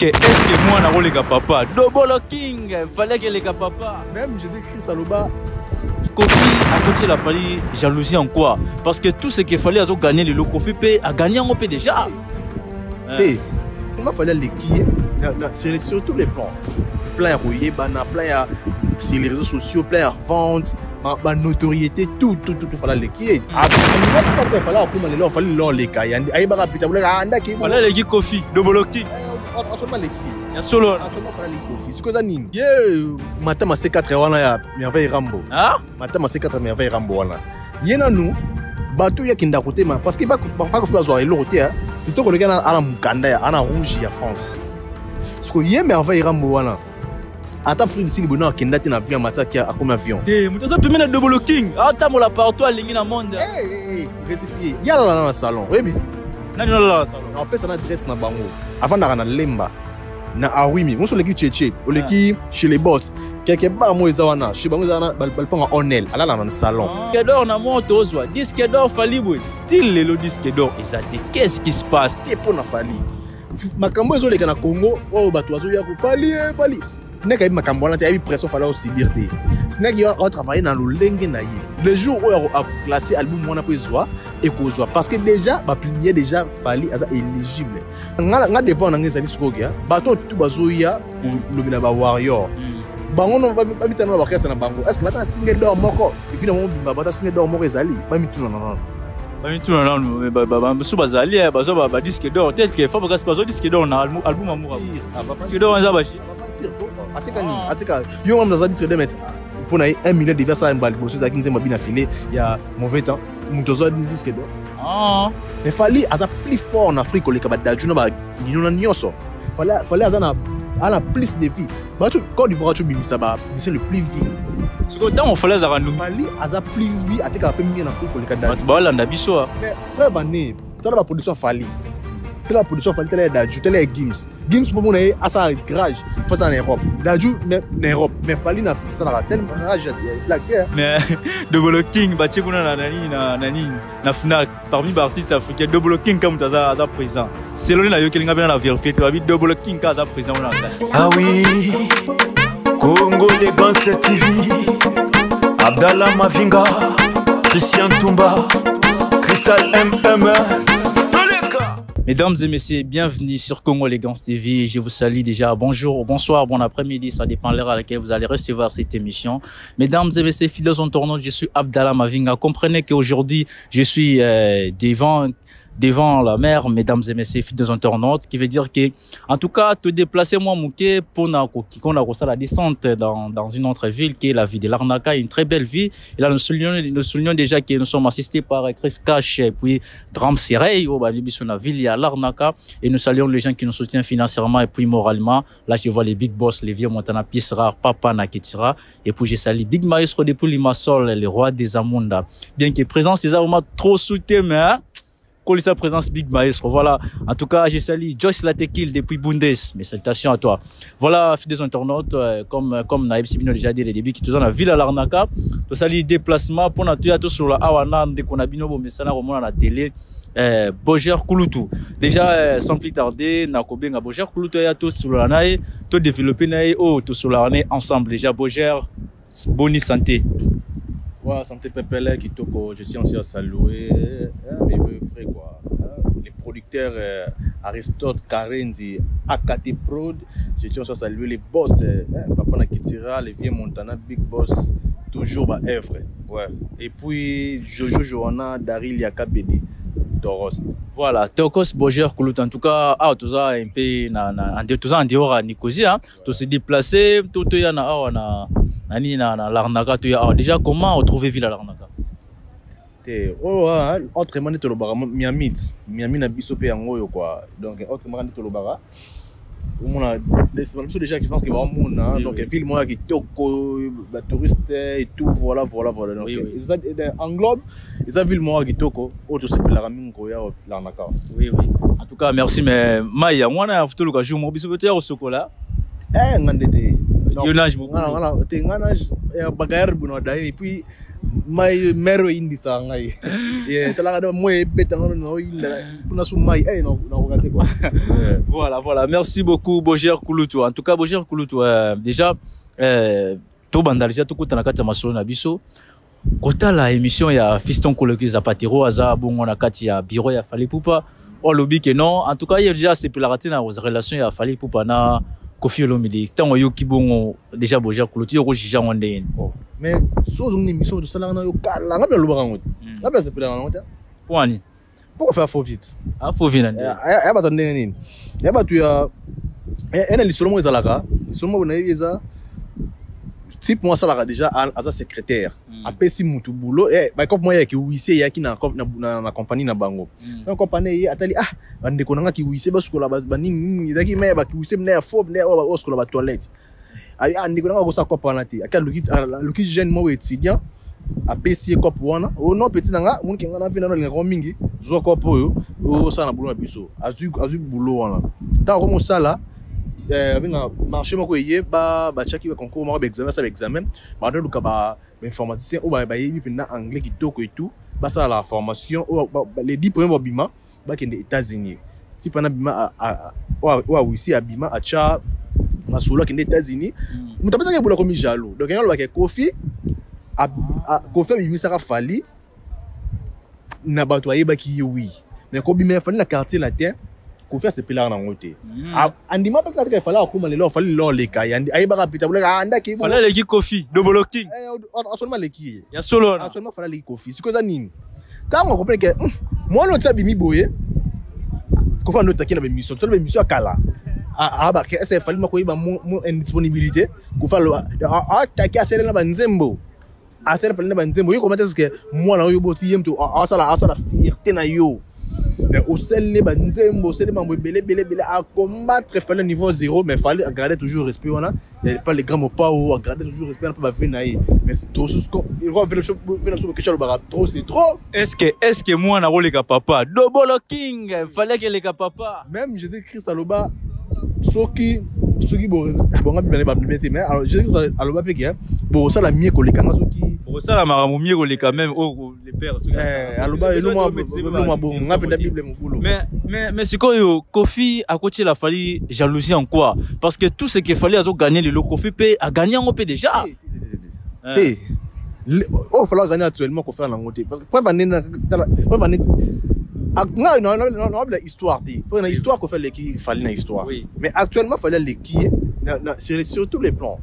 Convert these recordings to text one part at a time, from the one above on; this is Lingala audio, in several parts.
Est-ce que moi, je suis papa? Double King, il fallait que les papa. Même Jésus-Christ Saloba. Kofi, à côté, il a fallu jalousie en quoi? Parce que tout ce qu'il fallait à gagner, le Kofi a gagné un peu déjà. Comment fallait les guider sur tous les plans? Plein rouillé, plein sur les réseaux sociaux, plein vente, notoriété, tout fallait les guider. Il fallait les guider Kofi, Double King. Absolument les guider. Il y a solo. Absolument fallait les Kofi. Ce que ça nie. Matin ma C4 wana ya merveille Rambo. Ah? Matin ma C4 merveille Rambo wana. Yena nous bateau ya kinda côté ma parce que pas que faut avoir l'autre côté hein. Plutôt que le gars à la Mukanda ya ana rouge ya France. Ce que yé merveille Rambo wana. Ata frère ici bonheur kinda tina avion matin qui a comme avion. Eh, mais ça peut mettre Double King. Ata mo la partout à ligne dans monde. Rectifier. Ya là dans le salon. Oui bi. Nani là salon. On peut ça na dresse na bango. Avant na lemba. Na awimi on so leki cheche o leki chez les boss quelque part mo ezawana chez bango ezana balpanga onel ala na salon disque d'or na moto ozwa disque d'or fali boy til le disque d'or ezate qu'est-ce qui se passe te pona fali makambo ezo leka na Congo o bato azo ya ko fali neka bi makambo na te abi pression fala aussi liberté snaki yo travailler dans le lenge na yi le jour où a classé album wana po ezwa et kozwa parce que déjà ba publier déjà fali aza éligible nga devant na ngeza lisikokia bato tout bazoya lobina ba warrior bango no ba mitana na bakasa na bango est-ce que bata single d'or moko évidemment bata single d'or moko ezali ba mituna non ba mituna non ba so bazali bazo ba disque d'or tel que faut pas bazo disque d'or na album amour disque d'or za bashi atika nini atika yo ngam za disque d'or mettre pour na 1 million de versa mbali bosso za kinze mabina filé il y a mauvais temps mutozo disque d'or mais fallait aza plus fort en Afrique les kabadaju na ba nino nyoso fallait aza na plus de vie ba tu Côte d'Ivoire tu bimisa ba c'est le plus vie ce que dans on fallait aza nous fallait aza plus vie atika pe mi en Afrique les kabadaju ba landa biso mais très bané tala ba production fallait telle la production fallait telle d'aju telle Gims pour mon asa garage faut ça en Europe d'aju mais en Europe mais fallait na ça na telle garage la guerre mais Double King ba tchekuna na nani na Fnac parmi les artistes africains Double King comme ça présent selon na yo kelinga bien na vérifier tu vas Double King ça présent là ah oui Congo les gants TV Abdallah Mavinga Christian Tumba Crystal MM. Mesdames et messieurs, bienvenue sur Congo Elegance TV. Je vous salue déjà. Bonjour, bonsoir, bon après-midi. Ça dépend de l'heure à laquelle vous allez recevoir cette émission. Mesdames et messieurs, fidèles internautes, je suis Abdallah Mavinga. Comprenez qu'aujourd'hui, je suis devant la mer, mesdames et messieurs, fidèles internautes, qui veut dire que, en tout cas, te déplacer moi, mouké, pour qu'on a la descente dans une autre ville, qui est la ville de Larnaca, une très belle ville. Et là, nous soulignons déjà que nous sommes assistés par Chris Cash, et puis Dram Serey, au Babibi, sur la ville, il y a Larnaca, et nous saluons les gens qui nous soutiennent financièrement et puis moralement. Là, je vois les big boss, les vieux Montana Pisra, Papa Naketira, et puis je salue Big Maestro depuis Limassol, les rois des Amunda. Bien que présence, c'est vraiment trop soutenu, mais, hein, sa présence Big Maestro. Voilà. En tout cas, je salue Joyce Latekil depuis Bundes. Mes salutations à toi. Voilà, fidèles internautes, comme Naïb Sibino déjà dit au début, qui est dans la ville à Larnaca. Je salue déplacement pour notre tout sur la Awana, dès qu'on a bien au message à la télé. Boger Kouloutou. Déjà, sans plus tarder, Nakobenga Boger Kouloutou est tout sur la naïe, tout développé naïe, tout sur la naïe ensemble. Déjà, Boger, bonne santé. Ouais, santé Pépélé qui toko, je tiens aussi à saluer mes frères quoi. Les producteurs Aristote, Karenzi, Akate Prod, je tiens aussi à saluer les boss, Papa Nakitira, les vieux Montana, Big Boss, toujours bah frère. Ouais. Et puis Jojo Johanna, Daryl Yakabedi, Toros. Voilà, Tokos Boger Koulout en tout cas, tout ça un peu en dehors à Nicosia, tout se déplacer, tout y en a na Larnaca tu as déjà comment retrouver ville à Larnaca autrement de Tolobara Miami na biso pe yango quoi donc autrement de Tolobara on a des déjà je pense que va mon donc ville moi qui toko la touriste et tout voilà donc ça englobe ça ville moi qui toko auto c'est la ramine ko ya Larnaca oui en tout cas merci mais Maya on a photo le jour mo biso te au chocolat ngandete yonage beaucoup voilà te nganage ya bagayar buno dai et puis mai mero indi sangai tala kada moi betanga no inda puna sumai no regardez quoi. Voilà, merci beaucoup Boger Kouloutou. En tout cas Boger Kouloutou déjà to banda déjà to kutana kati ya masolo na biso kota la émission ya Fiston Koloki Zapatero aza bongo na kati ya bureau ya Fally Ipupa o lobi que non. En tout cas il y a déjà c'est pilarité na relation ya Fally Ipupa na Koffi Olomide tango yo kibongo déjà Boger Kouloutou yo jija ngondeni. Mais so zongni mission de sala na yo kala ngapela lobaka ngote ngapela sepela ngote Wani pourquoi faire faux vite faux vite ya ba tondenge nini ya ba tu ya ena lisolo mo ezalaka lisolo mo na yeza type moi salaka déjà aza secrétaire apesi mutu boulot ba comme moi ya ki wise ya ki na compagnie na bango na compagnie ye atali bande konanga ki wise ba sukola ba nini daki me ba ki wise na fob na o sukola ba toilette ndeko nanga ko sa kopa na te aka luki jeune mo étudiant apesi kopa wana o no petit nanga mun ki ngana vina no linga ko mingi zo kopa oyo o sa na boulot na biso azu boulot wana ta ko mo sala binga marché moko yé ba chaki ba concours moko ba examen ba do luka ba informaticien o ba yebi pena anglais kitoko et tout ba ça la formation les 10 premiers bima ba kende États-Unis ti pana bima wa wisi abima acha masolo kende États-Unis mutapesa ke bula komi jalo donc ngalo ba ke Koffi bimisaka Fally na bato ayeba ki oui mais ko bima Fally na quartier latin Koffi se pela na ngote andima pa ka Fally akuma lelo Fally lo leka yandi ayeba ka pita bula anda ki Fally leki Koffi double king absolument leki ya solo absolument Fally leki Koffi siko za nini tango comprendre que moi no tsabi mi boye Koffi no takina be mission to be mission akala ba ke ese Fally mako iba mo indisponibilité Koffi taki asele na banzembo asele Fally na banzembo yo comment est-ce que moi na yo boti yemto asala fierté na yo au sel les banzembo c'est les membres belé à combattre Fally niveau 0 mais Fally garder toujours respect on a pas les grands mots pas ou garder toujours respect pas venir mais trop sous il va faire trop c'est trop est-ce que moi na role ka papa double king fallait que les ka papa même Jésus-Christ aloba soki bonga bibele ba bibete mais alors Jésus-Christ aloba peke bon ça la mieux koleka soki bon ça la maramu mieux koleka même les pères aloba elo moi bon ngapenda bible mukulu mais c'est quoi Koffi a coaché la Fally jalousie en quoi parce que tout ce qu'il fallait azo gagner le Koffi peut a gagné en peu déjà oh falloir gagner actuellement qu'on faire la montée parce que pas venir non la histoire pour une histoire qu'on fait l'équipe Fally na histoire mais actuellement fallait l'équipe sur tous les plans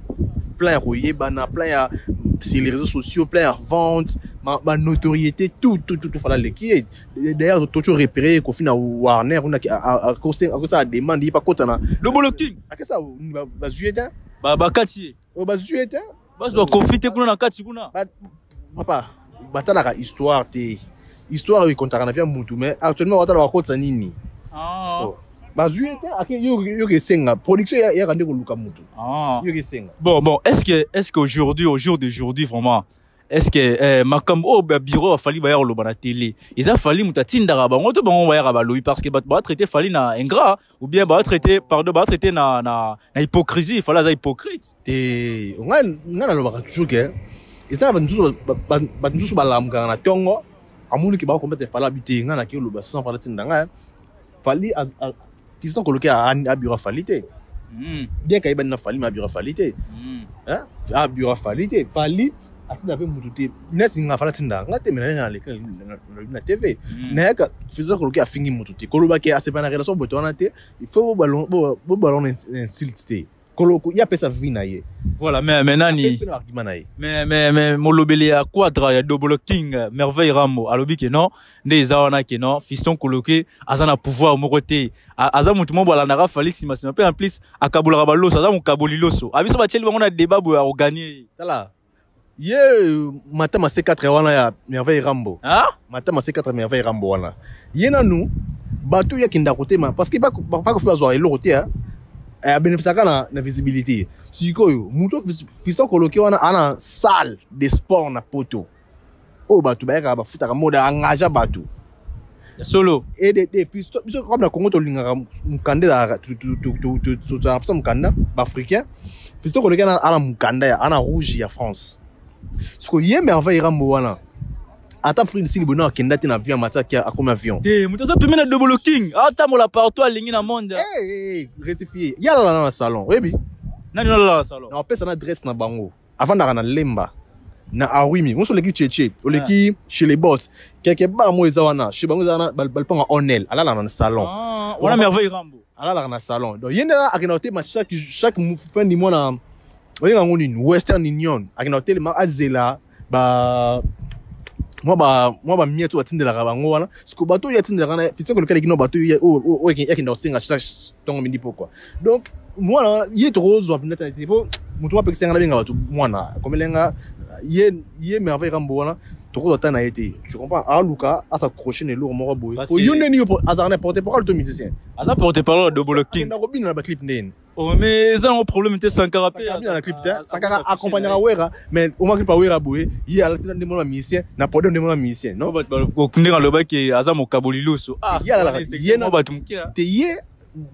plein rouillé bana plein sur les réseaux sociaux plein vente ma notoriété tout fallait l'équipe d'ailleurs toujours repéré qu'on finit à Warner on a cause ça demande il pas compte na le blocking à que ça ba juillet ba kati ba juillet bazo confiter kuna na kati kuna papa batala histoire te histoire il compte na via mutu mais actuellement batala wa kotsa nini bazué te ake yo ke senga production ya rande ko luka mutu yo ke senga bon est-ce qu'aujourd'hui au jour d'aujourd'hui vraiment est-ce que makambo bureau a Fally ba ya loba na télé ils a Fally mutatinda ba ngoto bango ba ya ba loyi parce que ba traiter Fally na ingrat ou bien ba traiter na hypocrisie il fallait ça hypocrite te ngana loba toujours que eta ba nzusu ba lamga na tongo amuni ki ba ko mettre Fally habiter ngana ki loba sans Fally tinda nga Fally qui sont coloqués à bureau Fally te bien qu'il y ait na Fally ma bureau Fally te hein à bureau Fally te Fally atina pe mututé nesinga Fally tinda ngate mena na Alex na TV na ka faisait coloquer à fingi mututé koloba ke a pas na relation botona te il faut ballon insulté koloko ya pesa vina ye voilà mais nani mais molobeli à quadra ya double king merveille Rambo alobi ke non ndeza wana ke non Fiston Koloki azana pouvoir mokote aza mutu mo bala na Fally simation pe en plus akabula ba loso aza mukaboli loso abiso ba tsheli bango na débat bo ya gagner tala ye matama C4 wana ya merveille Rambo matama C4 merveille Rambo wana ye nanu bato ya kinda kotema parce que pas ko faire zo elo kote bénéficiaka na visibilité sikoyo muto Fiston Koloki wana ana salle de sport na poto o batu bayaka ba futaka moda engagea batu solo et des Fiston biso comme na Congo to lingaka mukanda to mukanda ba africain Fiston Koloki ana mukanda ya ana rouge ya France ce que yé merveille rambo wana ata frère sili bona kenda te na avion mata ki a comme avion eh mutoza pemé na double king ata mola partout alingi na monde rectifier yala na salon webi nani na salon na pesa na adresse na bango avant na lemba na awimi on so leki cheche o leki chez les boss quelque part mo ezawana chez bango ezana balpanga onel ala na salon wana merveille rambo ala na salon donc yenda akina hotel ma chaque fin du mois na oyinga ngoni Western Union akina hotel ma azela ba moi ba mieto atindela ka bango wana siko bato ya tindela kana fitse ko lekali kino bato ya o yakinda osinga chaque tongo mindi pourquoi donc moi yé trop zo apneta tipo mutu wa peksenga na benga bato mwana komelenga yé merveille rambo wana trop de temps a été tu comprends aluka asa crochet ne lourd moko boy o yonde ni azarne porter parole to musicien asa porter parole de Double King na robin na ba clip nden oh mais ça un problème était Sankara pe bien na clip Sankara accompagnera Wera mais au moins clip Wera boy yi ala tina ndemo na musicien na podium ndemo na musicien non ko kundinga loba ki aza mo kaboliloso yala yena batumkia te ye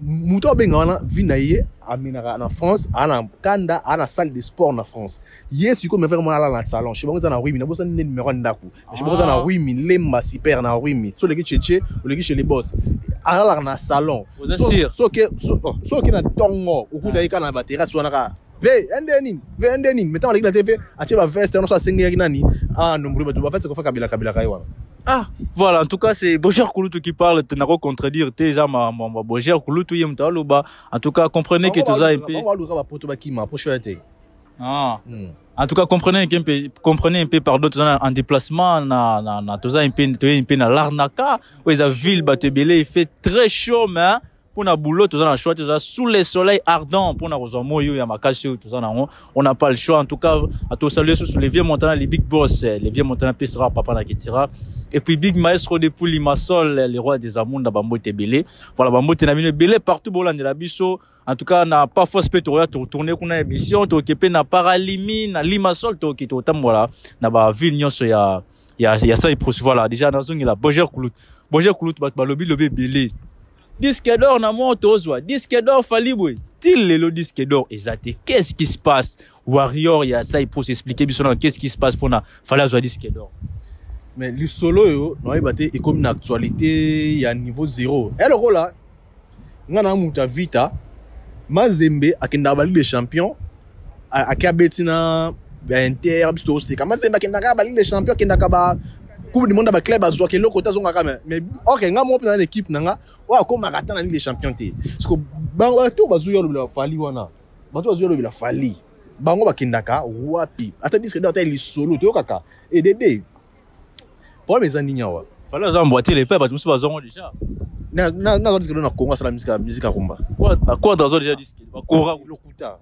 muto benga wana vina ye aminaka na France ana kanda ana salle de sport na France yes siko me vraiment ala na salon je bango za na wimi na bosa ne numéro ndaku je bango za na wimi lemba super na wimi so leki cheche o leki chez les boss ala na salon so ke na tongo ukuta ika na batera so na ka ve endeni mettons la TV atie ba veste on so sengi nani nombre bato ba fait ko fa kabila kai wana. Voilà, en tout cas, c'est Boger Kouloutou qui parle, tu n'as pas contredire, t'es déjà ma Boger Kouloutou, en tout cas, comprenez que tout ça est payé. En tout cas, comprenez un peu, pardon, en déplacement, tout ça un peu dans l'arnaca, où ils ont ville, il fait très chaud, mais pour na boulot, tout ça dans choix, tout ça sous le soleil ardent, pour na rosomo yo ya makashi tout ça on n'a pas le choix. En tout cas, à tout saluer sur les vieux montagnes, les big boss, les vieux montagnes Pessera, Papa Nakitira, et puis big maestro de Poulimassol, les rois des amours da Bambo Tebele. Voilà, Bambo Tenamine Belé partout bolan de la biso. En tout cas, n'a pas force pétoria tourner qu'on a émission, to kepe na paralimi, na Limassol to ki to tam voilà, na ba ville nyonso ya ça et voilà, déjà dans une la Boger Koulout bat lobby belé. Disque d'or na moto ozwa disque d'or falibwe til le disque d'or ezate qu'est-ce qui se passe Warrior ya ça il faut s'expliquer bisona qu'est-ce qui se passe pour na fala zwa disque d'or mais le solo yo no ebate et comme une actualité ya niveau 0 elle rola ngana muta vita Mazembe akenda bali les champions akabetina Inter bisto c'est comme Mazembe akenda bali les champions akenda ba Coupe du monde ba club azwa ke lokota zonga kama mais OK nga mo na équipe nanga wa ko magata na les champions té parce que bango to bazuyo lo fali wana bato bazuyo lo fali bango bakindaka wapi ata disque d'or li solo to kaka et dédé pour mes amis nyawa fala za mboîter les faits bato musu bazongo déjà na disque d'or na Congo ça la musique rumba quoi dans déjà disque Kora lokuta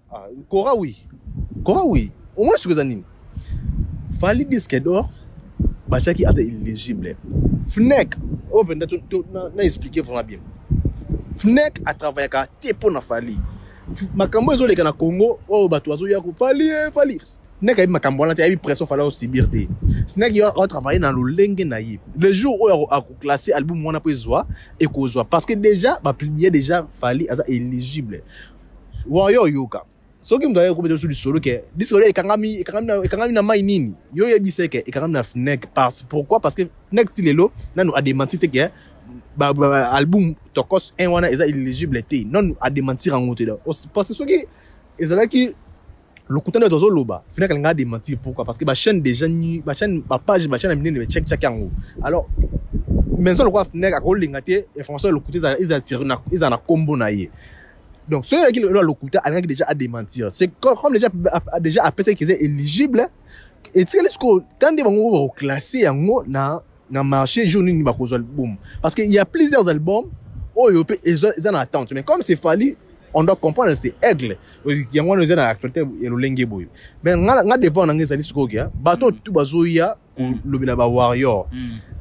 Kora oui au moins ce que zanini fali disque d'or Bachaki est éligible. FNEC, na expliqué vraiment bien. FNEC a travaillé à Tepo na Fali. Makambo ezo leka na Congo, bato azo ya ko Fali. FNEC a makambo na te a pression fala aussi birté. FNEC a travaillé dans le lenge na yi. Le jour où a classé album wana po ezwa et ko zwa parce que déjà ba publier déjà Fali est éligible. Warrior yoka. So ki mdaye ko beto sur du solo ke disco le ekangami na mai nini yo yebiseke ekangami na FNEC pourquoi parce que FNEC tilelo nanu a démenti te ke album tokos un wana eza éligible te non a démentir en ngote parce que so ki ezala ki le kutana dozo loba FNEC nga démentir pourquoi parce que ba chaîne déjà ba chaîne ba page ba chaîne minene be check yango alors mais ça le quoi FNEC a ko lingate information le kuté za na combo na ye. Donc, ceux qui le coûté, a déjà à démentir. C'est comme déjà appelé qu'ils est éligible. Et tu sais, quand ils vont classer en na marché, journée ni bako album. Parce qu'il y a plusieurs albums, ils en attendent. Mais comme c'est Fali, on doit comprendre c'est aigle. Il y a moins de gens à l'actualité et le lengue boy. Mais on a devant on a des skogia, bateau tout bazoya ou le bilaba warrior.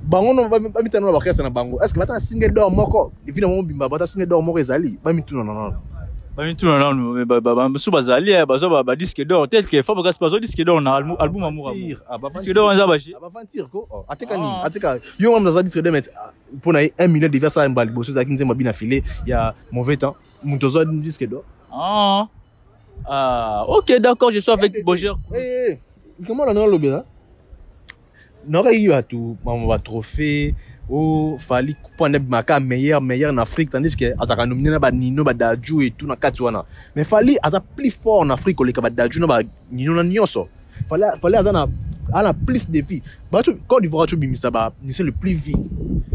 Bango no ba mitano ba kesa na bango. Est-ce que bata single d'or moko? Évidemment bimba bata single d'or moko ezali. Ba mitu non. Sous bazali ba disque d'or tel que faut pas disque d'or na album amour disque d'or on zabashi avantir ko ateka yo ngam za disque d'or met pour na 1 million de versa mbali bosso za kinze mabina filé il y a mauvais temps mutozo disque d'or OK d'accord je suis avec Boger comment on a lobé là? Non, il y a tout, on va trophée. Oh, fallait couper un meilleur en Afrique, tandis que Azaka nominé na ba Nino ba Dadju et tout na Katuana. Mais fallait Azaka plus fort en Afrique que les ba Dadju na ba Nino na Nyoso. Fallait Azana a plus de vie. Bah tu quand du voyage bimisa ba c'est le plus vie.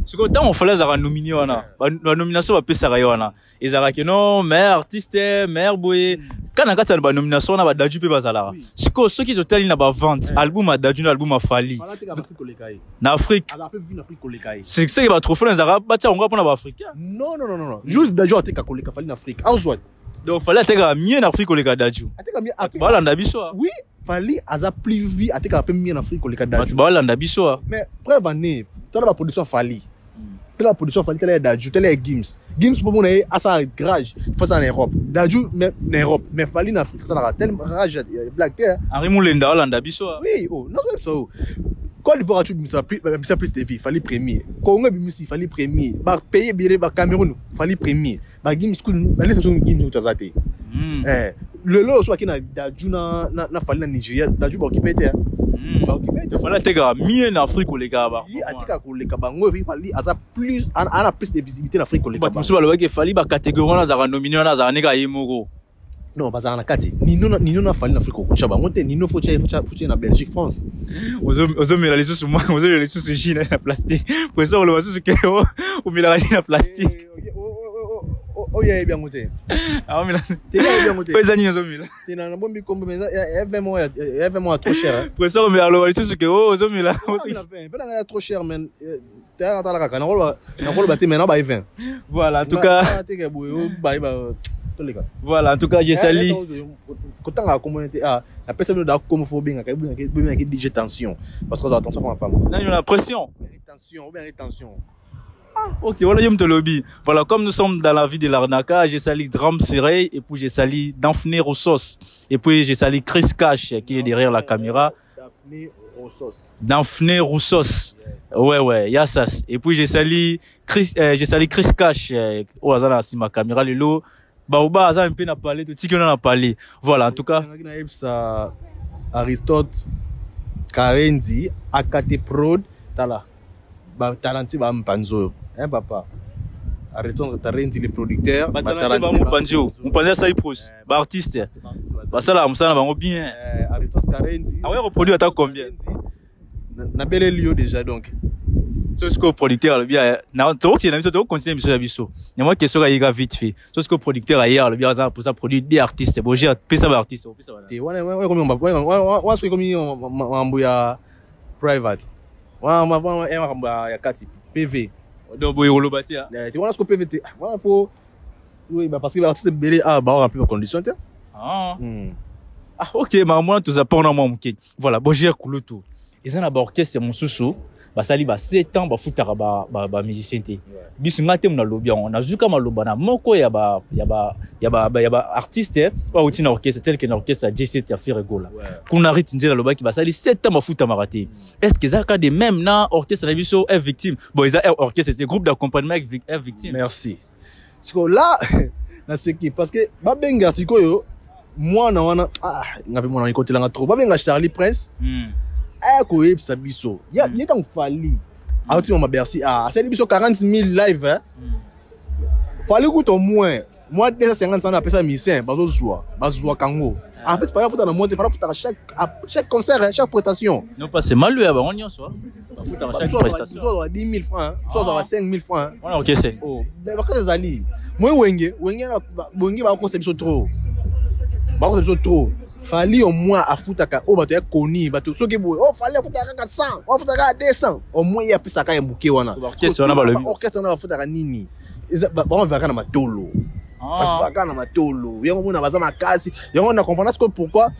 Ce que tant on fallait Azaka nominé wana. La nomination va pesa rayona. Et Azaka que non, meilleur artiste, meilleur boy. Quand on a ba nomination na ba Dadju pe bazala. Ce que ceux qui total na ba vente album a Dadju na album a Fali. Na Afrique. C'est ça qui va trop fort Azaka ba tia on va pour na africain. Non. Juste Dadju a teka koleka Fali en Afrique. Azwa. Donc fallait teka mieux en Afrique koleka Dadju. Ateka mieux après. Voilà ndabiso. Oui, Fali aza plus vie ateka peu mieux en Afrique koleka Dadju. Voilà ndabiso. Mais preuve année, tu la production Fali. La production fallait telle Dadju, telle Gims. Gims pour mon à sa garage, face en Europe. Dadju même en Europe, mais fallait en Afrique, ça n'a tel rage Black Terre. Henri Moulenda Hollanda biso. Oui, oh, non so. Quand il va ça plus de vie, fallait premier. Congo bimisi fallait premier. Ba payer billet ba Cameroun, fallait premier. Ba Gims school, ba laisse son Gims tout ça té. Le lot soit qui na Dadju na fallait na Nigeria, Dadju ba occupé té. Fallait tega mieux en Afrique les gars ba. Il atika ko les kabango il fallait aza plus ana plus de visibilité en Afrique ko les kabango. Ba musu ba loke fallait ba catégorie na za nominé na za nega yemoko. Non baza na kati. Nino na fallait en Afrique ko chaba. Monte Nino faut na Belgique France. Ozo mela les sous moi, ozo les sous Chine na plastique. Pour ça on le voit sous que au mélange na plastique. Oh yeah bien monté. Ah mais là t'es bien monté. Pas ani ozo mela. T'es na bombi combo mais vraiment trop cher. Pour ça on mela le sous que ozo mela. Pas trop cher mais t'es à la caka na rolo baté maintenant ba 20. Voilà en tout cas. Voilà en tout cas j'ai sali. Quand la communauté la personne da comme faut bien que DJ tension parce que attention pas moi. Non, il y a la pression. Rétention. Ok, voilà, je me lobby. Voilà, comme nous sommes dans la vie de l'Arnaca, j'ai sali Drum Sirey, et puis j'ai sali Daphné Roussos, et puis j'ai sali Chris Cash, qui est derrière la caméra. Daphné Roussos. Ouais, Yassas. Et puis j'ai sali Chris Cash, au hasard, si ma caméra, le lot. Baoba, hasard, un peu n'a parlé, tout ce qu'on a parlé. Voilà, en tout cas. Aristote, Karenzi, Akate Prod, Tala. Talanti ba mpanzo papa arrêtons Tarenzi les producteurs Talanti ba mpanzo ça y pose ba artiste ba sala musana bango bien arrêtons Tarenzi ah ouais reproduit à combien na belle lieu déjà donc ce que producteur le bien na to qui na biso to continuer biso biso mais moi question ga vite fait ce que producteur hier le bien ça pour ça produire des artistes bon j'ai pesa ba artiste pesa voilà ouais comme on ce comme on ya private on va voir un kati PV donc boy rolo baté tu vois ce que PV voilà faut oui parce que l'artiste belé ba remplir les conditions ok moi tout ça pas on moi voilà bon j'ai coulé tout ils ont d'abord orchestre mon sous basali ba 7 ans ba futaka ba musicien té biso ngate mona lobby on a zuka maloba na moko ya ba artiste ba utina orchestre tel que na orchestre a J7 affaire gola kuna ritinzela loba ki basali 7 ans ba futa maraté est-ce que ça cas de même na orchestre na biso est victime bon ils a orchestre c'est groupe d'accompagnement est victime merci siko là na ce qui parce que ba benga siko yo moi na wana ngabe mona ikotela nga trop ba benga Charlie Prince ko yebisa biso ya tant fali auti mama Bercy c'est biso 40 000 live fali kuto moins moi 250 ans après ça musicien bazo kango en fait fallait foutre na monter fallait foutre chaque concert chaque prestation non pas c'est mal lui ba on nyonso foutre chaque prestation soit 10 000 francs soit 5 000 francs on OK c'est oh mais ba ka zali moi wenge ba ko biso trop trop fallait au moins à futaka o bato ya koni bato soki boy fallait futaka 400 futaka 200 au moins ya pesa ka mbuke wana orchestre wana ba lobi orchestre wana futaka nini ba on va kana matolo ba kana matolo yango mona baza makasi yango na comprendre ce que pourquoi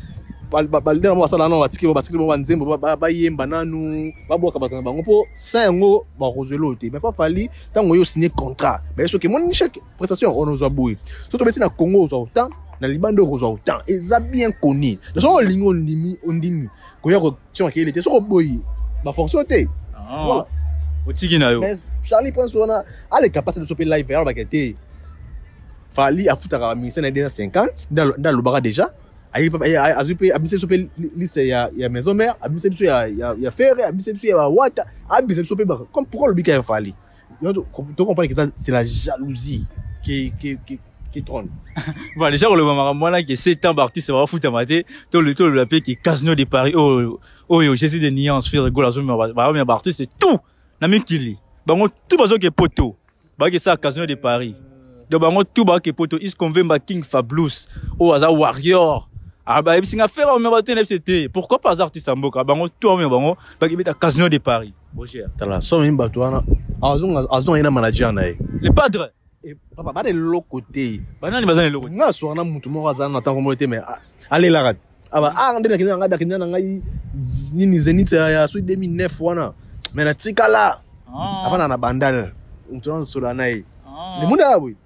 balder mo sala na watiki ba nzembo ba yemba nanu ba boka batana bango po ça yango ba rojelo te mais pas fallait tango yo signer contrat mais soki mon chaque prestation on nous a boy surtout beti na Congo zo autant na libando ko zo autant et ça bien connu de son lingo ondimi ko yako chama ke il était so boy ba fonction te otiki na yo mais Charlie Prince on a les capacités de soper live alors ba kete fallait a futaka ministère na 250 dans le bara déjà abise biso mpe liste ya maison mère, abise biso ya ferre, abise biso ya wata, abise biso mpe comme pourquoi le bika ya Fally. Tu comprends que c'est la jalousie qui trône. Voilà, déjà, le moment là qui est 7 ans artiste, va foutre à mater, tout le l'appel qui est Casino de Paris, Jésus de Nuance, faire rigolo, la zone, artiste, c'est tout, n'a même qu'il lit. Bango, tout besoin qui est poteau, bah, qui ça, Casino de Paris. Donc, bango, tout bah, qui est poteau, il se convainc, King Fablous, Aza Warrior. Ah, bah, il y a faire un matin FCT. Pourquoi pas les artistes en boca? Bango, tout, bango, bah, qui est à Casino de Paris. Bon, cher. T'as la somme, il batouana. Azon, il y a un manager, les padres. Et papa, pas de l'autre côté. Bah, non, il va l'autre côté. Non, soit on a mon tour, on a tant communauté, mais allez la rate. Ah, bah, on a des Zénith, à suite 2009, wana. Mais la tika là, avant, on a bandal. On tourne sur la naïe. Le monde a, oui.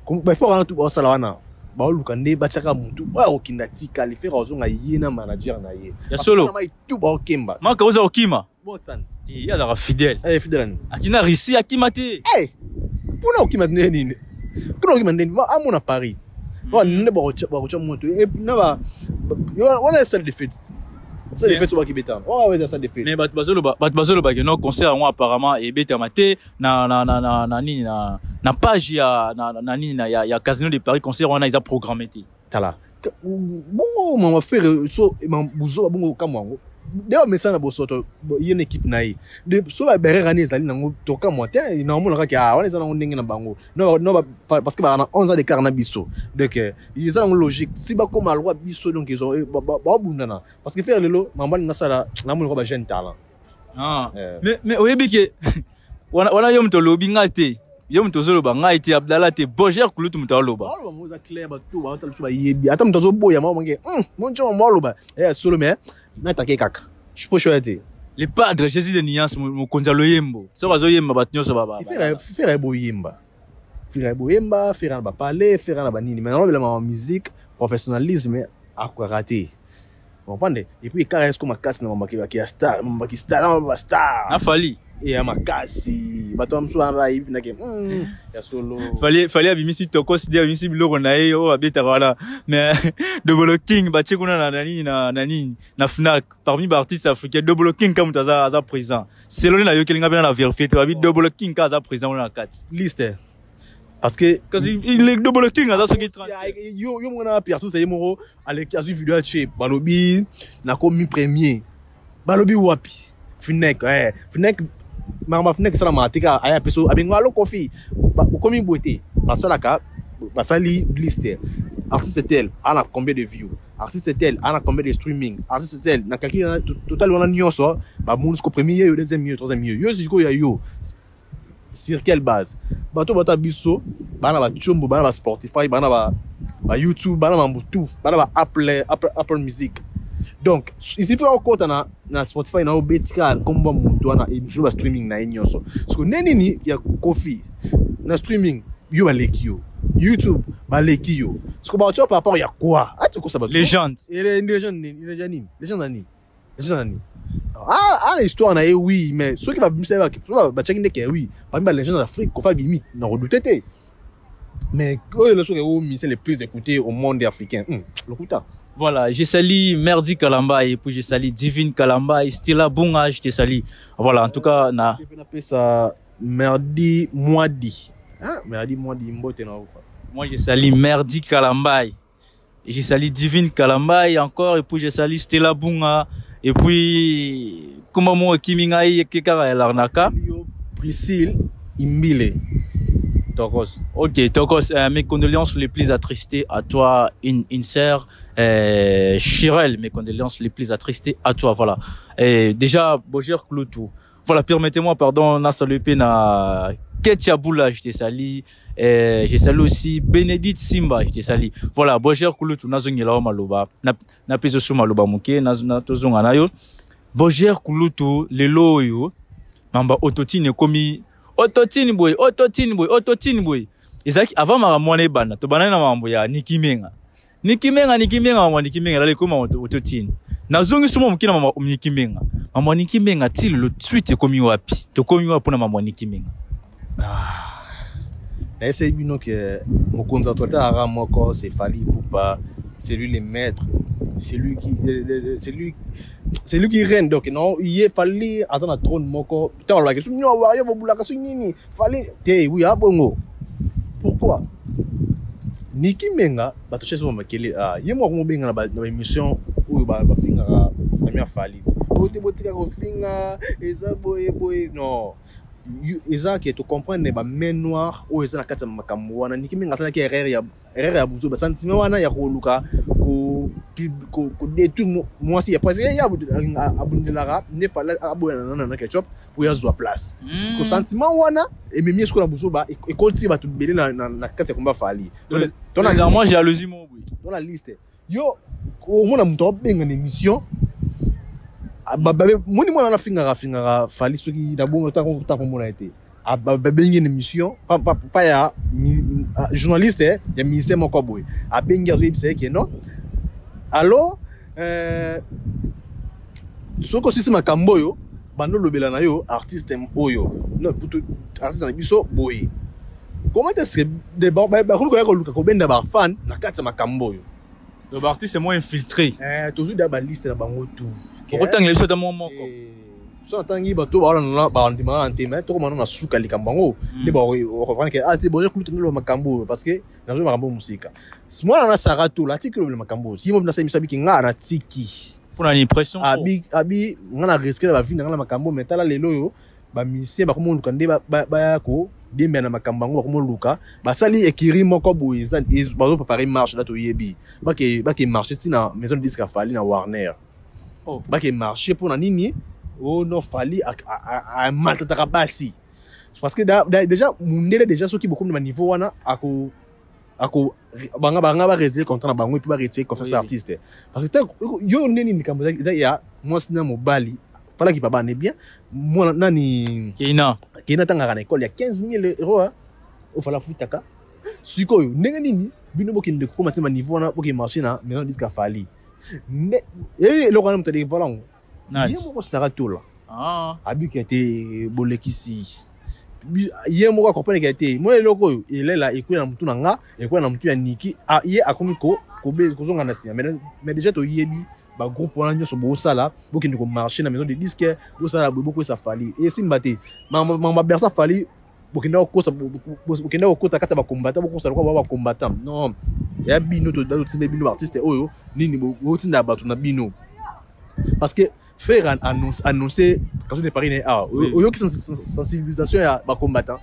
Comme, bah, il faut rentrer tout au salawana. Bah, on lukande, bah, chaka moutou. Bah, au kindatika, les faire aux a yéna manager naïe. Ya solo. Tout, bah, au kimba. Maka, oza au kima. Bon, ça. Il y a la fidèle. Eh, fidèle. Akina Rissi, Akimate. Eh! Puna ukima nini kuna ukima nini amona Paris wa nne ba kocha moto et na ba wana salle de fête sur bakibeta wa salle de fête mais bat bazolo ba que non concert on apparemment et beta maté na nini na page ya na nini ya Casino de Paris concert on a ils a programmé tala bon mon frère so buzo bongo kamwango D'ailleurs, mais ça n'a pas sorti. Il y a une équipe naïe. De soit la berre année zali nango toka moitié. Normalement on a on est dans un bango. Non parce que bah on a 11 ans de carnabiso. Donc il y a une logique. Si bah comme à loi biso donc ils ont bah bundana. Parce que faire le lot, maman n'a ça là, n'a mon jeune talent. Ah. Mais au début que on a yom to lobby ngate. Yom to zolo ba ngate Abdallah te bojer kulutu mutaloba. Oh ba moza clair ba tout ba tu ba yebi. Ata mutazo boya ma mange. Mon chama moloba. Solo mais n'attaquer kaka. Je peux choisir. Les padres, Jésus de Nuance, mon konzalo yembo. Ça va zoyemba batnyo ça va. Faire boyemba. Faire boyemba, faire ba parler, faire na banini. Mais non, la musique, professionnalisme, à quoi rater. Vous comprenez? Et puis caresse comme casse na mama qui star, mama qui star, mama star. Na Fally. Et à ma casse, bato mswa ba ibi na ke. Ya solo. Fallait abimisi to considère abimisi biloko na ye o abeta wala. Mais Double King ba tchekuna na Fnac parmi les artistes africains Double King comme za présent. Selon na yo kelinga bena na vérifier to abi Double King ka za présent na 4. Liste. Parce que il est Double King à ça qui yo mona personne c'est moro avec azu vidéo chez balobi na komi premier balobi wapi Fnac Mama Fnac ça la matika aya peso abengwa lo kofi komi beauté parce que la ka basali liste artiste tel a combien de views artiste tel a combien de streaming artiste tel na quelqu'un total on a nyonso ba munsko premier deuxième mieux troisième mieux yo siko ya yo sur quelle base bato biso bana ba chombo bana ba Spotify bana ba YouTube bana ba Bluetooth bana ba Apple Music. Donc ici faut compte na Spotify na obetika komba mutu na émission ba streaming na nyonso parce que neni ya Kofi na streaming yo ba lekio YouTube ba lekio parce que ba par rapport ya quoi atiko ça ba légende ah l'histoire na oui mais ceux qui va ba check ndeke oui parmi les légende d'Afrique Kofi Bimit na redouté mais le son c'est le plus écouté au monde africain le kuta. Voilà, je salue Merdi Kalamba et puis je salue Divine Kalamba et Stila Bunga, je te salue. Voilà, en tout cas, na. Je peux appeler ça Merdi Moadi. Hein? Merdi Moadi Mbote na ou. Moi, je salue Merdi Kalamba et je salue Divine Kalamba et encore et puis je salue Stila Bunga et puis comment moi Kimingai Kekara Larnaka. Priscille Imbile. Tokos. Ok, Tokos, mes condoléances les plus attristées à toi, une sœur, Chirel, mes condoléances les plus attristées à toi, voilà. Et déjà, Boger Kloutou. Voilà, permettez-moi, pardon, na salué na Ketia Boula, je te salue. Je salue aussi Bénédicte Simba, je te salue. Voilà, Boger Kloutou, na zongi lao maloba, na peso sou maloba muke, na tozonga na yo. Boger Kloutou, lelo yo, mamba ototine komi, Ototini boy. Ezaki avant ma mwana bana to bana na mambo ya Nikimenga la lekoma ototini. Nazongi sumo mukina mama Nikimenga. Mama Nikimenga til le suite komi wapi. To komi wapi na mama Nikimenga. Na ese bino ke mokonza tota ara moko c'est Fally Ipupa c'est lui le maître. C'est lui qui règne. Donc, non, il fallait, à un trône, moko, putain, la question, non, wario, bobula, kasu, nini, fallait, oui, ah, bongo. Pourquoi? Niki Menga, bah, tu sais, on va qu'il y a moi, on va dans l'émission où il va finir à famille Falit. Où tu vas te finir, et ça, boy, non. Eza qui tu comprends ne ba main noire ou eza na kati makambo wana niki minga sana ki erreur ya buzo ba sentiment wana ya ko luka ko détruire moi si ya parce que ya abundelara ne fala aboya na ketchup pour ya zo place parce que sentiment wana et même est-ce que la buzo ba et continue ba tout belé na kati komba fali donc moi jalousie mon boy dans la liste yo au mona muto benga émission moni mwana na finga fali soki na bongo ta komona été bengi une émission pas ya journaliste ya ministère moko boy bengi azo yebisa ke non alors soko sisi makambo yo bando lobela na yo artiste oyo non plutôt artiste na biso boy comment est-ce que de ba ko luka ko benda ba fan na kati makambo yo. Le artiste est moins infiltré. Toujours dans la liste de bango tout. Autant que les choses dans mon mot. So tangi bato ba na ba ndima antema to ko na suka likambango. Ne ba o comprendre que ah te boje ku tengelo makambo parce que na zo makambo musika. Moi na sarato la tiki le makambo. Si mo na sa misabi ki nga na tiki. Pour une impression. Abi nga na risquer ba vie na makambo mais tala lelo yo ba misien ba ko mo lukande ba ko dembe na makambango ko mo luka ba sali ekiri moko boye za bazo préparer marche là to yebi ba ke marcher na maison de disque Fali na Warner ba ke marcher pour na nini o no Fali a maltata basi parce que déjà mundele déjà ceux qui beaucoup de niveau wana ako banga ba résider contre na bango et puis ba retirer confiance artiste parce que yo neni likambo ya moi sina mobali Fala qui papa n'est bien. Moi, nani. Keina tanga na école, il y a 15 000 euros. Il faut la foutaka. Siko yo, nenga nini, bino boki ndeko ko matima niveau na boki marché na maison disque Fali. Et le roi m'tade voilà. Yé moko sara tout là. Ah. Abi qui était bolekisi. Yé moko comprendre qui était. Moi loko yo, il est là et na mutu nanga, et na mutu ya Niki. Ah, yé akomiko ko be ko zonga na sia. Mais déjà to yebi. Ba groupe wana nyoso bo sala boki ndiko marcher na maison de disque bo sala beaucoup ça Fali et simbate mama bersa Fali boki ndako kosa boki ndako kota kata ba combattant boki sala ko ba combattant non ya bino to dato timbe bino artiste oyo nini bo tinda batu na bino parce que faire annoncer quand on est parine oyo qui sensibilisation ya ba combattant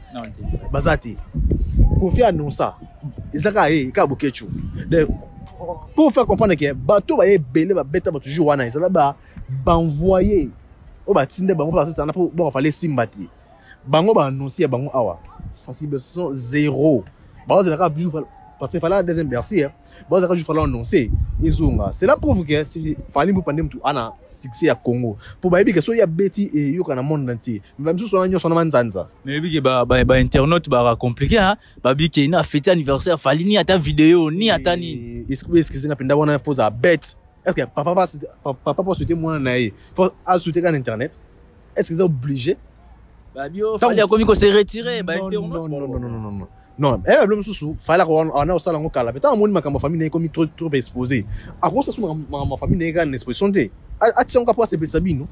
bazati confier annoncer ezaka ka bokechu pour faire comprendre que bateau va belé va bête va toujours wana ça va envoyer au batinde bango parce que ça n'a pas fallait simbati bango ba annoncer bango awa sensibilisation zéro ba ça plus parce que fallait deuxième bercier ba ça juste fallait annoncer izunga c'est la prouve que c'est fallait pour pandem tout ana succès à Congo pour ba que so ya beti et yo kana monde entier même sous son nyoso na manzanza mais bi que ba internet ba compliqué hein ba bi que ina fête anniversaire fallait ni ata vidéo ni ata ni est-ce que c'est napenda wana faut za bête est-ce que papa pas souhaiter moi na faut ajouter sur internet est-ce que c'est obligé ba bio fallait comme ko se retirer ba internet non problème sous fallait on a osala ngokala mais tant mon makambo famille comme trop exposé à cause ça ma famille n'est une exposition de action ka passer sabino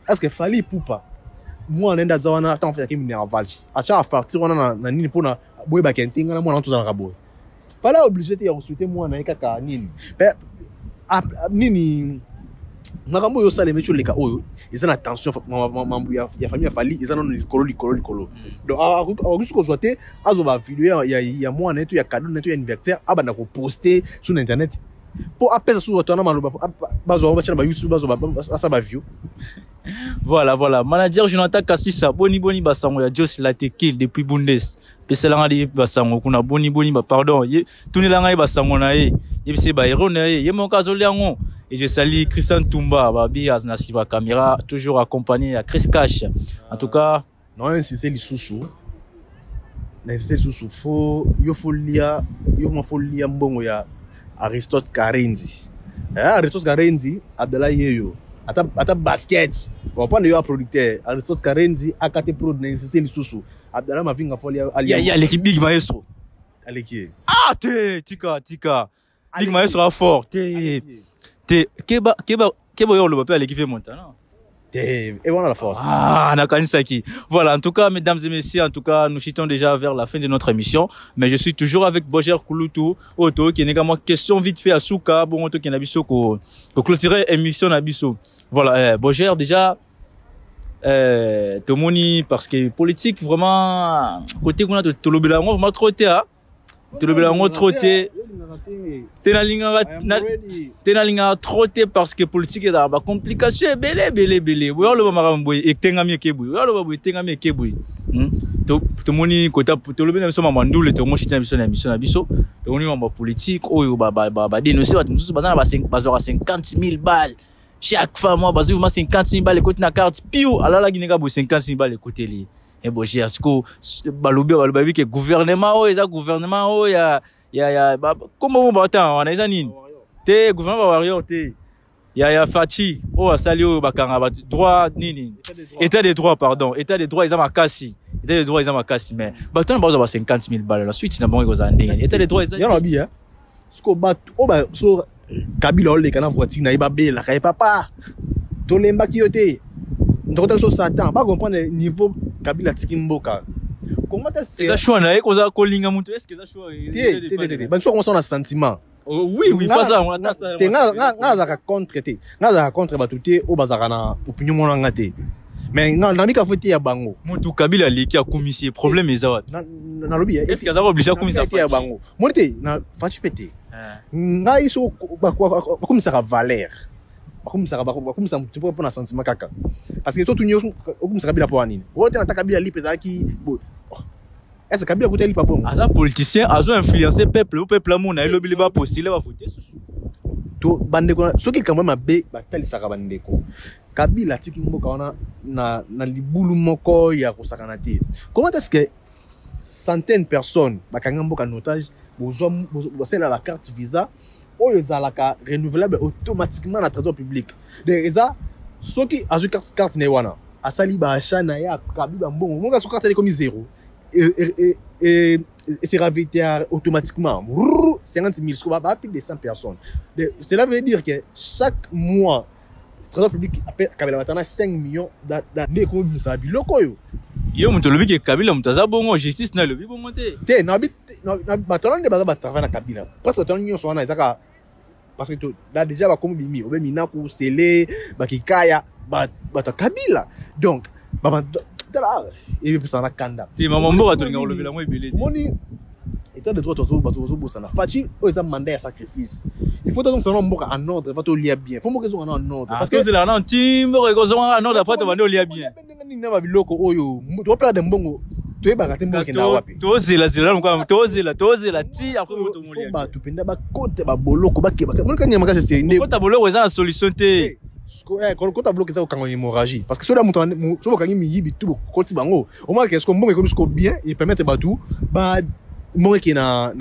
est-ce que fallait poupa moi nenda zawana tant faire kimi nerval acha partir on na nini pona boy ba kentinga na mwana tuzana kabo fallait obligé te ya souhaiter moi na kaka nini nini makambo yo sale mecho leka oyo ils ont attention mambu ya famille Fali ils ont likolo donc akusuko jote azo ba vidéo ya moi neto ya cadeau neto ya anniversaire abana ko poster sur internet pour apesa sur retourner maloba bazo ba chana ba YouTube bazo ba asa ba view. Voilà manager Jonathan Kassisa boni basango ya Jos Latekil depuis Bundes peselanga di basango kuna boni ba pardon tunelanga basango na ye yebise ba hero na ye yemoka zoliango. Et je salue Christian Tumba, Babi Aznasiba Caméra, toujours accompagné à Chris Cash. En tout cas, non, c'est les sous-sous. C'est les sous-sous. Il faut lire mbongo ya Aristote Karenzi. Aristote Karenzi, Abdallah Yeyo. Ata basket. On prend le producteur. Aristote Karenzi, AKT Pro, c'est les sous-sous. Abdallah Mavinga Folia. Il y a l'équipe Big Maestro. L'équipe. Ah, tika. Big Mayo sera fort. Keba yo le papier à l'équipe Montana. Et voilà la force. Ah, Nakanisaki. Voilà, en tout cas, mesdames et messieurs, en tout cas, nous chutons déjà vers la fin de notre émission. Mais je suis toujours avec Boger Kouloutou, Auto, qui n'est qu'à moi question vite fait à Souka, bon, Auto, qui n'a biso, ko clôturer émission na biso. Voilà, Boger, déjà, Tomoni, parce que politique, vraiment, côté qu'on a de Tolobelango, vraiment trop été, hein. Tolobelango trop été. Tena linga trotter parce que politique est ba complication belé wo lo ba marambo e tenga mi kebu wo lo ba tenga mi kebu to moni kota to lo bena so mamandule to mo chita biso na biso to moni mamba politique oyo ba dénoncer ba mususu bazana ba 50,000 balles chaque fois moi bazu ma 50,000 balles côté na carte piou alala ginega bo 50,000 balles côté li et bon j'ai asko balobi que gouvernement o eza gouvernement o ya comment on va attendre on a les anines te gouvernement va warrior te ya Fachi o asali o bakanga ba droit nini état des droits pardon état des droits ils ont makasi état des droits ils ont makasi mais baton ba 50,000 balles la suite na bon ils ont ndenge état des droits ils ont ya lobi hein sko ba o ba so Kabila le kana voiture na iba bela ka papa to lemba kiyote ndokota so satan ba comprendre niveau Kabila tikimboka. Comment est-ce que ça choix na eko za kolinga mutu est-ce que ça choix ben soit on a sentiment oui pas ça on a ça nga za contre te nga za contre batuté o bazaka na opinion mona ngate mais na mika foti ya bango mutu Kabila leki a commissaire problème ezawat na lobi est-ce que ça va obliger commissaire ya bango morite na fachi pete nga iso ba commissaire valeur bakumisa mutu po na sentiment kaka parce que tout nyo okumisa Kabila po anini wote na Kabila li pezaki est-ce que Kabila kote li pa bon aza politicien azo influencer peuple amona elobi ba postuler ba voter to bandeko soki kamwe mabe batalisaka bandeko Kabila tiki mboka wana na libulu moko ya kosakana te comment est-ce que centaines de personnes bakanga mboka en otage bozwa la carte visa oyo ezalaka renouvelable automatiquement na trésor public de ça soki azu carte ne wana asali ba achat na ya Kabila mbongo monga so carte elle comme 0 et c'est raveté automatiquement 50,000 ce va plus de 100 personnes cela veut dire que chaque mois trésor public appelle Kabila matana 5 millions d'eko misa biloko yo mutu lobi ke Kabila mutaza bongo justice na lobi bongo te na batona de baza travailler na Kabila parce que ton nyonso wana ezaka parce que là déjà ba comme bimi obe minaku sele bakikaya ba Kabila donc ba tala et puis ça na kanda te maman mboka to linga lobi la mo ebele moni état de droit tozo bossa na Fachi o eza mandat ya sacrifice il faut donc ça mboka en ordre va to lia bien faut mboka zo en ordre parce que c'est là non timbo rekozo en ordre après to va lia bien na ba biloko oyo to perdre mbongo to ebaka te mboka na wapi tozela ngwa tozela ti après moto molia ba to penda ba kote ba boloko ba keba mon kanya makasi c'est ndeko ta boloko eza na solution te quand ta bloqué ça au kango hémorragie parce que so da moto so bokangi miyibi tout koti bango au moins qu'est-ce qu'on mbongo ko bien et permettre ba tout ba moi qui na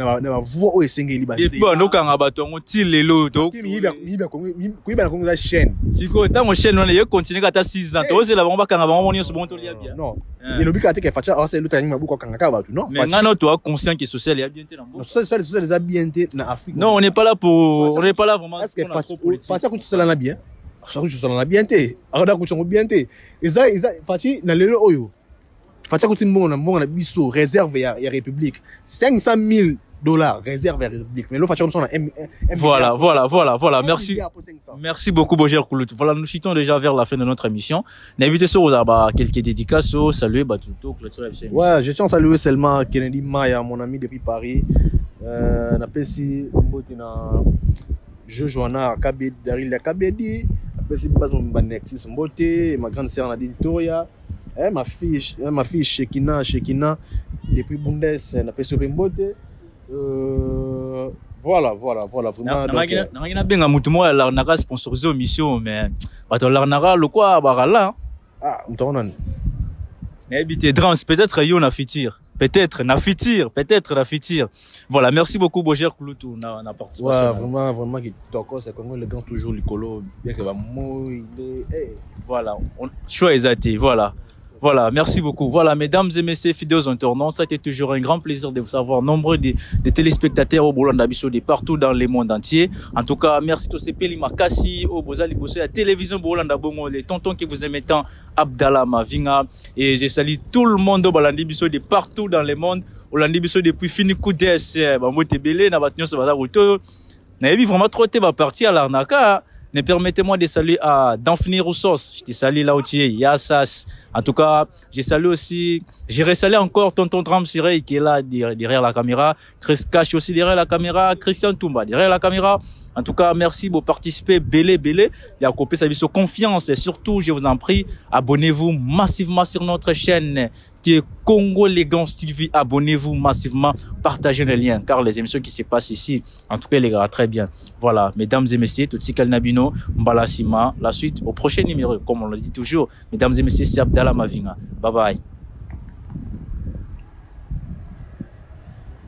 voix au esengeli ba et bon donc kanga bato ngo ti lelo to kuiba na chaîne siko tango chaîne wana ye continue kata 6 ans to zela bango bakanga bango moni so bon to lia bien non et le but ka te ke Facha c'est le tani mabuko kanga ka bato non mais ngano to conscient que social ya bien te na mbo social les bien te na Afrique non on n'est pas là vraiment est-ce que Facha ko social na bien ça ko social na bien te arada ko chongo bien te eza Fachi na lelo oyo Facha ko timbongo na biso réserve ya République $500,000 réserve à la République mais l'autre Facha comme ça voilà merci beaucoup Boger Kouloutou voilà nous chutons déjà vers la fin de notre émission n'invitez sur quelques dédicaces saluer Batuto ouais je tiens à saluer seulement Kennedy Maya mon ami depuis Paris na pesi mbote na Jojoana Kabedi Darila Kabedi pesi bazo mbanexis mbote ma grande sœur Nadine Toria ma fille Shekina depuis Bundes na pesi mbote voilà vraiment na benga mutu mo la na sponsoriser mission mais bato la na le quoi barala ah mtona mais habité Drams peut-être yo na fitir peut-être na fitir voilà merci beaucoup Boger Kouloutou na participation vraiment qui toko c'est comme le grand toujours likolo bien que ba mo voilà on choix exacté voilà Voilà, merci beaucoup. Voilà, mesdames et messieurs, fidèles internautes, ça a été toujours un grand plaisir de vous savoir nombreux des téléspectateurs au Bolanda Bisso de partout dans le monde entier. En tout cas, merci tous ces Peli Makassi, au Bozali Bosso, la télévision Bolanda Bongo, les tontons qui vous aiment tant, Abdallah Mavinga. Et je salue tout le monde au Bolanda Bisso de partout dans le monde. Bolanda Bisso depuis fini coup d'essai, bah, moi, t'es belé, n'a pas tenu ce bazar auto. N'a vraiment trop été parti à l'arnaque. Ne permettez-moi de saluer à Danfini Roussos. Je te salue là où tu es. Yassas. En tout cas, je salue aussi, je resalue encore Tonton Tram Sirey qui est là derrière la caméra. Chris Cash aussi derrière la caméra. Christian Toumba derrière la caméra. En tout cas, merci pour participer. Belé. Il y a coupé sa vie sur confiance. Et surtout, je vous en prie, abonnez-vous massivement sur notre chaîne qui est Congo Legance TV. Abonnez-vous massivement. Partagez les liens. Car les émissions qui se passent ici, en tout cas, les gars, très bien. Voilà, mesdames et messieurs, Tutsi Kalnabino, Mbalasima. La suite au prochain numéro, comme on le dit toujours. Mesdames et messieurs, c'est Abdallah Mavinga. Bye bye.